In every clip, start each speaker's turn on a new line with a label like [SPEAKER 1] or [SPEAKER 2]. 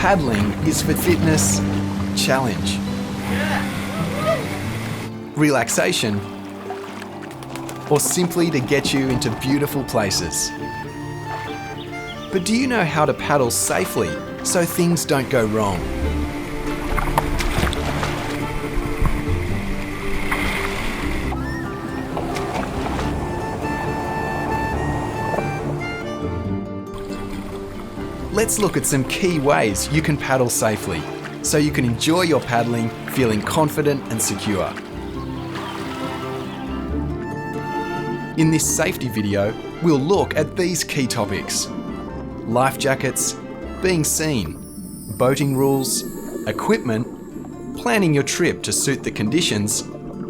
[SPEAKER 1] Paddling is for fitness, challenge, relaxation, or simply to get you into beautiful places. But do you know how to paddle safely so things don't go wrong? Let's look at some key ways you can paddle safely so you can enjoy your paddling feeling confident and secure. In this safety video, we'll look at these key topics: life jackets, being seen, boating rules, equipment, planning your trip to suit the conditions,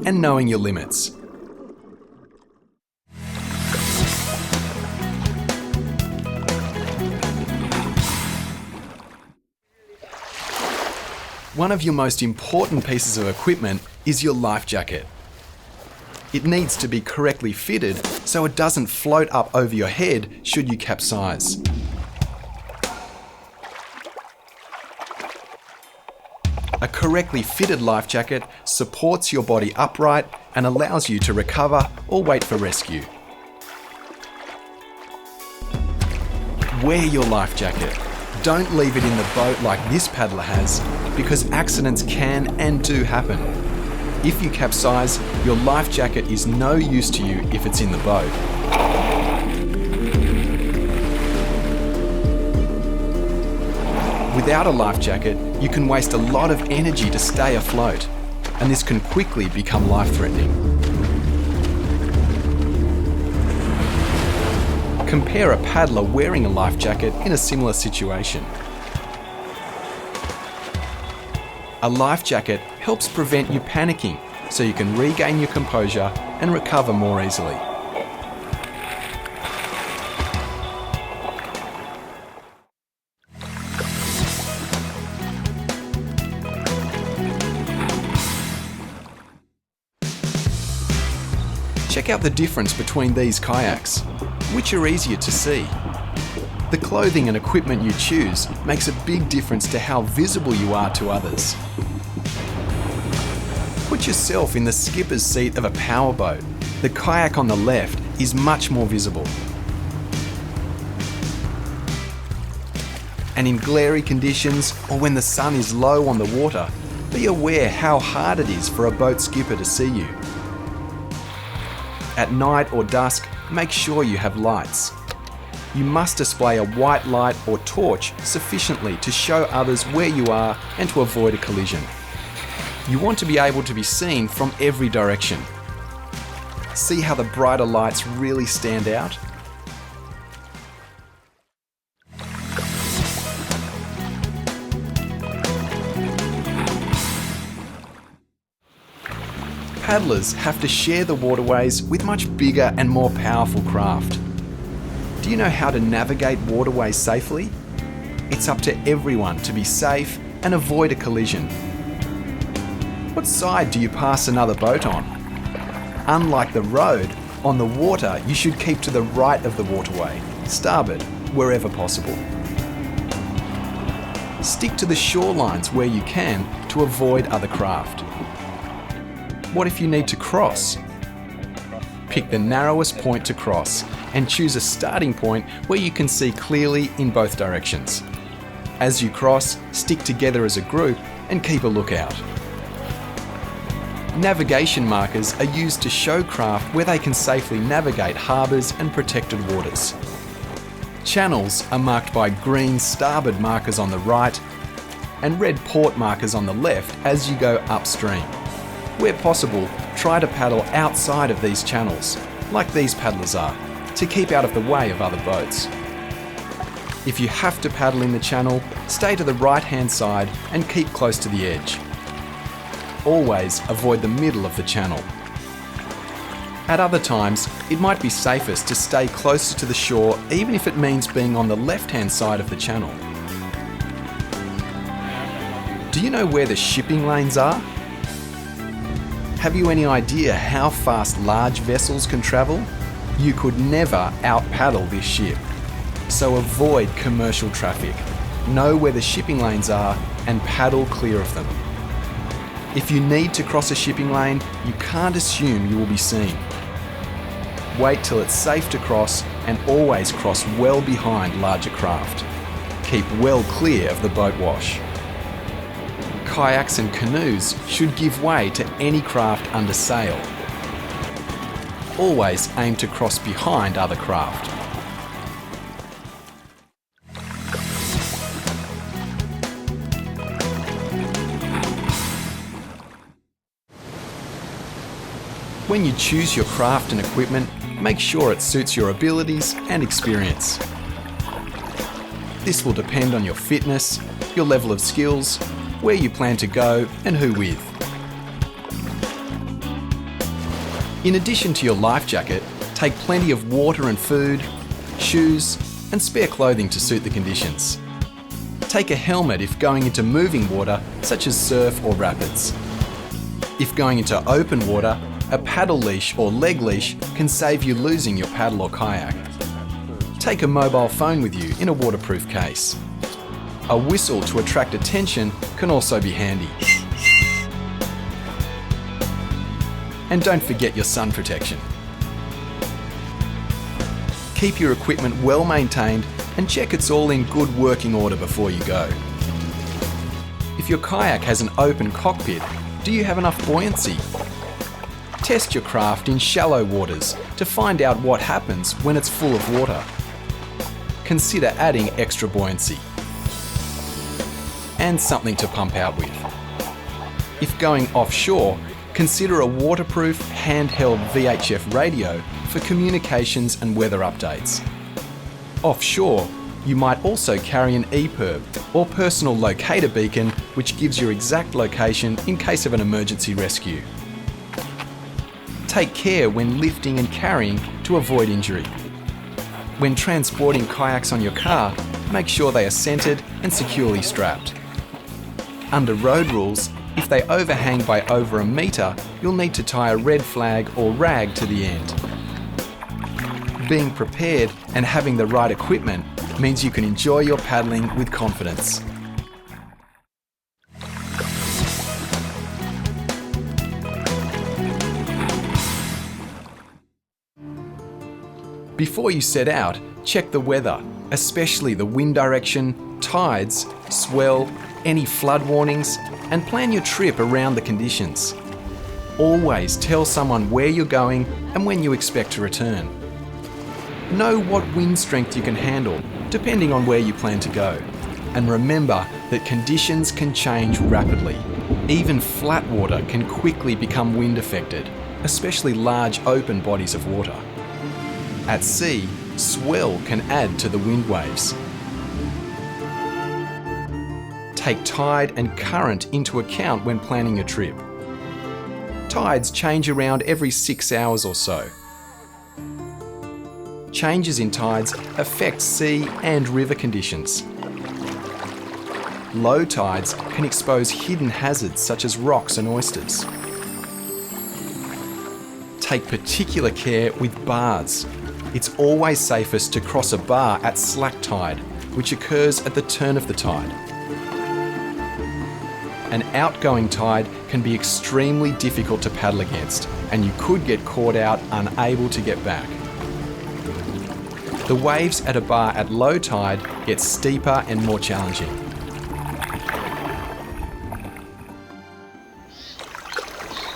[SPEAKER 1] and knowing your limits. One of your most important pieces of equipment is your life jacket. It needs to be correctly fitted so it doesn't float up over your head should you capsize. A correctly fitted life jacket supports your body upright and allows you to recover or wait for rescue. Wear your life jacket. Don't leave it in the boat like this paddler has, because accidents can and do happen. If you capsize, your life jacket is no use to you if it's in the boat. Without a life jacket, you can waste a lot of energy to stay afloat, and this can quickly become life-threatening. Compare a paddler wearing a life jacket in a similar situation. A life jacket helps prevent you panicking so you can regain your composure and recover more easily. Check out the difference between these kayaks. Which are easier to see? The clothing and equipment you choose makes a big difference to how visible you are to others. Put yourself in the skipper's seat of a powerboat. The kayak on the left is much more visible. And in glary conditions or when the sun is low on the water, be aware how hard it is for a boat skipper to see you. At night or dusk, make sure you have lights. You must display a white light or torch sufficiently to show others where you are and to avoid a collision. You want to be able to be seen from every direction. See how the brighter lights really stand out? Paddlers have to share the waterways with much bigger and more powerful craft. Do you know how to navigate waterways safely? It's up to everyone to be safe and avoid a collision. What side do you pass another boat on? Unlike the road, on the water you should keep to the right of the waterway, starboard, wherever possible. Stick to the shorelines where you can to avoid other craft. What if you need to cross? Pick the narrowest point to cross and choose a starting point where you can see clearly in both directions. As you cross, stick together as a group and keep a lookout. Navigation markers are used to show craft where they can safely navigate harbours and protected waters. Channels are marked by green starboard markers on the right and red port markers on the left as you go upstream. Where possible, try to paddle outside of these channels, like these paddlers are, to keep out of the way of other boats. If you have to paddle in the channel, stay to the right-hand side and keep close to the edge. Always avoid the middle of the channel. At other times, it might be safest to stay closer to the shore even if it means being on the left-hand side of the channel. Do you know where the shipping lanes are? Have you any idea how fast large vessels can travel? You could never out-paddle this ship. So avoid commercial traffic. know where the shipping lanes are and paddle clear of them. If you need to cross a shipping lane, you can't assume you will be seen. Wait till it's safe to cross and always cross well behind larger craft. Keep well clear of the boat wash. Kayaks and canoes should give way to any craft under sail. Always aim to cross behind other craft. When you choose your craft and equipment, make sure it suits your abilities and experience. This will depend on your fitness, your level of skills, where you plan to go and who with. In addition to your life jacket, take plenty of water and food, shoes, and spare clothing to suit the conditions. Take a helmet if going into moving water such as surf or rapids. If going into open water, a paddle leash or leg leash can save you losing your paddle or kayak. Take a mobile phone with you in a waterproof case. A whistle to attract attention can also be handy. And don't forget your sun protection. Keep your equipment well maintained and check it's all in good working order before you go. If your kayak has an open cockpit, do you have enough buoyancy? Test your craft in shallow waters to find out what happens when it's full of water. Consider adding extra buoyancy. And something to pump out with. If going offshore, consider a waterproof handheld VHF radio for communications and weather updates. Offshore, you might also carry an EPIRB or personal locator beacon which gives your exact location in case of an emergency rescue. Take care when lifting and carrying to avoid injury. When transporting kayaks on your car, make sure they are centred and securely strapped. Under road rules, if they overhang by over a metre, you'll need to tie a red flag or rag to the end. Being prepared and having the right equipment means you can enjoy your paddling with confidence. Before you set out, check the weather, especially the wind direction, tides, swell, any flood warnings, and plan your trip around the conditions. Always tell someone where you're going and when you expect to return. Know what wind strength you can handle, depending on where you plan to go. And remember that conditions can change rapidly. Even flat water can quickly become wind affected, especially large open bodies of water. At sea, swell can add to the wind waves. Take tide and current into account when planning your trip. Tides change around every 6 hours or so. Changes in tides affect sea and river conditions. Low tides can expose hidden hazards such as rocks and oysters. Take particular care with bars. It's always safest to cross a bar at slack tide, which occurs at the turn of the tide. An outgoing tide can be extremely difficult to paddle against, and you could get caught out unable to get back. The waves at a bar at low tide get steeper and more challenging.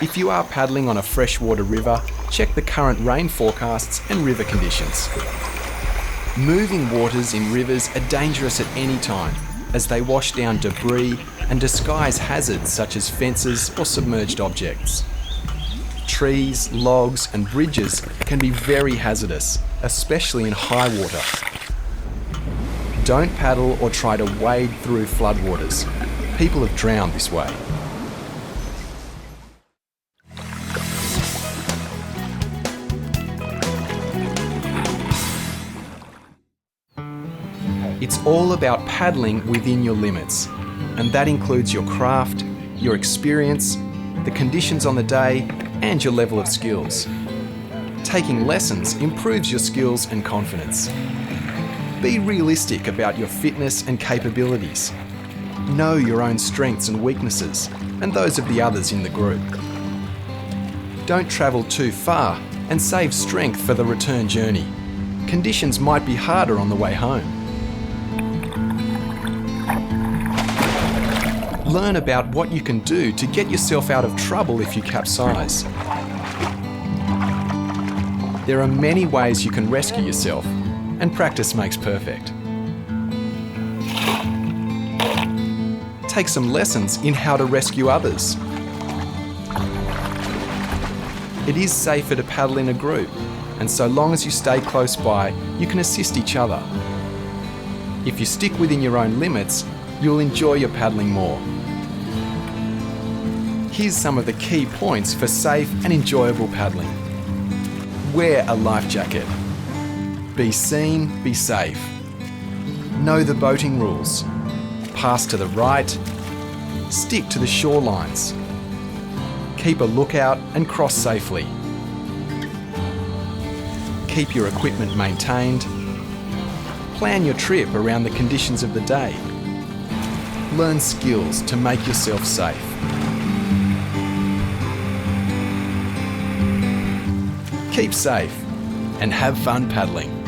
[SPEAKER 1] If you are paddling on a freshwater river, check the current rain forecasts and river conditions. Moving waters in rivers are dangerous at any time, as they wash down debris and disguise hazards such as fences or submerged objects. Trees, logs and bridges can be very hazardous, especially in high water. Don't paddle or try to wade through floodwaters. People have drowned this way. It's all about paddling within your limits, and that includes your craft, your experience, the conditions on the day, and your level of skills. Taking lessons improves your skills and confidence. Be realistic about your fitness and capabilities. Know your own strengths and weaknesses, and those of the others in the group. Don't travel too far and save strength for the return journey. Conditions might be harder on the way home. Learn about what you can do to get yourself out of trouble if you capsize. There are many ways you can rescue yourself, and practice makes perfect. Take some lessons in how to rescue others. It is safer to paddle in a group, and so long as you stay close by, you can assist each other. If you stick within your own limits, you'll enjoy your paddling more. Here's some of the key points for safe and enjoyable paddling. Wear a life jacket. Be seen, be safe. Know the boating rules. Pass to the right. Stick to the shorelines. Keep a lookout and cross safely. Keep your equipment maintained. Plan your trip around the conditions of the day. Learn skills to make yourself safe. Keep safe and have fun paddling.